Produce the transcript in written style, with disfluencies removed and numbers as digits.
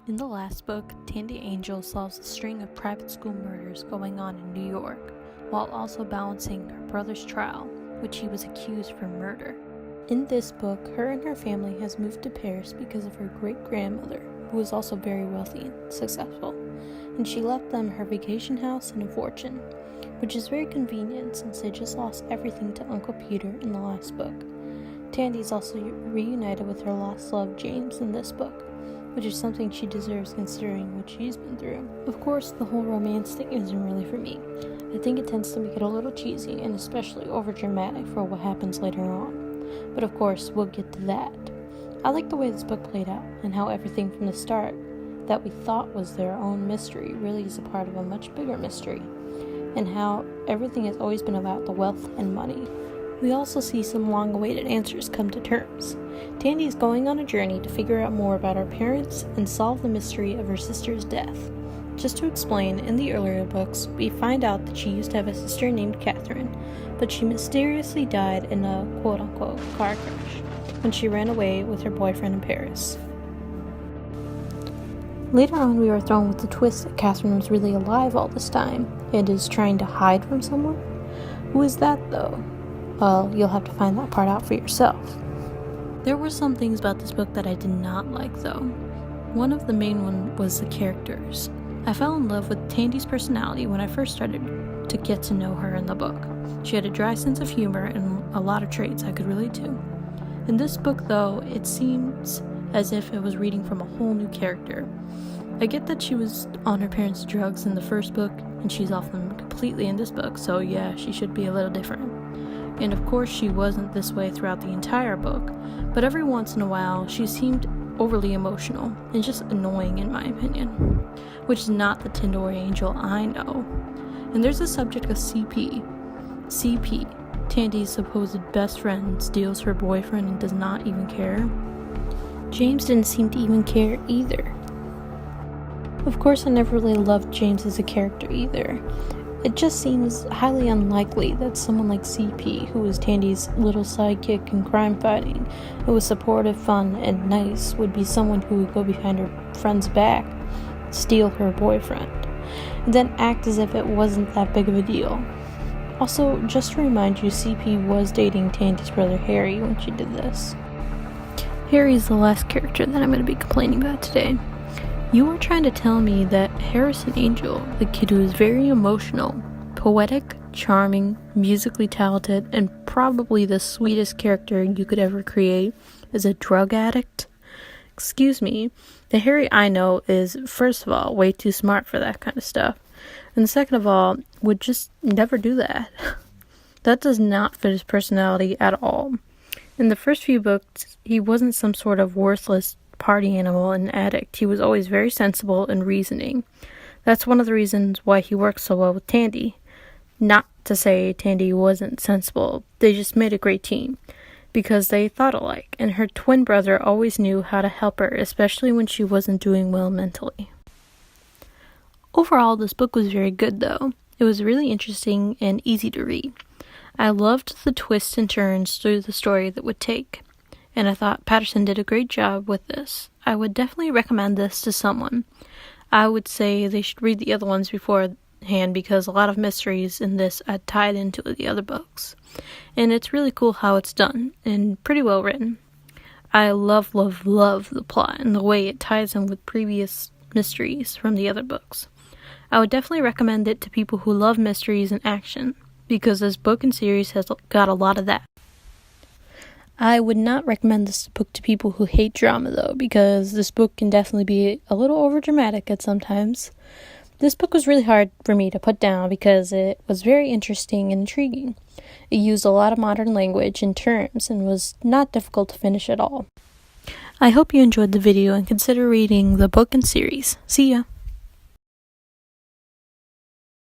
In the last book, Tandy Angel solves a string of private school murders going on in New York, while also balancing her brother's trial, which he was accused for murder. In this book, her and her family has moved to Paris because of her great-grandmother, who was also very wealthy and successful, and she left them her vacation house and a fortune, which is very convenient since they just lost everything to Uncle Peter in the last book. Tandy is also reunited with her lost love, James, in this book, which is something she deserves considering what she's been through. Of course, the whole romance thing isn't really for me. I think it tends to make it a little cheesy and especially overdramatic for what happens later on. But of course, we'll get to that. I like the way this book played out and how everything from the start that we thought was their own mystery really is a part of a much bigger mystery, and how everything has always been about the wealth and money. We also see some long-awaited answers come to terms. Tandy is going on a journey to figure out more about her parents and solve the mystery of her sister's death. Just to explain, in the earlier books, we find out that she used to have a sister named Catherine, but she mysteriously died in a quote-unquote car crash when she ran away with her boyfriend in Paris. Later on, we are thrown with the twist that Catherine was really alive all this time and is trying to hide from someone. Who is that, though? Well, you'll have to find that part out for yourself. There were some things about this book that I did not like, though. One of the main ones was the characters. I fell in love with Tandy's personality when I first started to get to know her in the book. She had a dry sense of humor and a lot of traits I could relate to. In this book, though, it seems as if it was reading from a whole new character. I get that she was on her parents' drugs in the first book, and she's off them completely in this book, so yeah, she should be a little different. And of course she wasn't this way throughout the entire book, but every once in a while she seemed overly emotional and just annoying in my opinion, which is not the Tindori Angel I know. And there's the subject of CP. CP, Tandy's supposed best friend, steals her boyfriend and does not even care. James didn't seem to even care either. Of course, I never really loved James as a character either. It just seems highly unlikely that someone like CP, who was Tandy's little sidekick in crime fighting, who was supportive, fun, and nice, would be someone who would go behind her friend's back, steal her boyfriend, and then act as if it wasn't that big of a deal. Also, just to remind you, CP was dating Tandy's brother Harry when she did this. Harry is the last character that I'm going to be complaining about today. You are trying to tell me that Harrison Angel, the kid who is very emotional, poetic, charming, musically talented, and probably the sweetest character you could ever create, is a drug addict? Excuse me, the Harry I know is, first of all, way too smart for that kind of stuff, and second of all, would just never do that. That does not fit his personality at all. In the first few books, he wasn't some sort of worthless party animal and addict. He was always very sensible and reasoning. That's one of the reasons why he works so well with Tandy. Not to say Tandy wasn't sensible, they just made a great team, because they thought alike, and her twin brother always knew how to help her, especially when she wasn't doing well mentally. Overall, this book was very good though. It was really interesting and easy to read. I loved the twists and turns through the story that would take, and I thought Patterson did a great job with this. I would definitely recommend this to someone. I would say they should read the other ones beforehand because a lot of mysteries in this are tied into the other books. And it's really cool how it's done and pretty well written. I love the plot and the way it ties in with previous mysteries from the other books. I would definitely recommend it to people who love mysteries and action because this book and series has got a lot of that. I would not recommend this book to people who hate drama, though, because this book can definitely be a little overdramatic at sometimes. This book was really hard for me to put down because it was very interesting and intriguing. It used a lot of modern language and terms and was not difficult to finish at all. I hope you enjoyed the video and consider reading the book and series. See ya!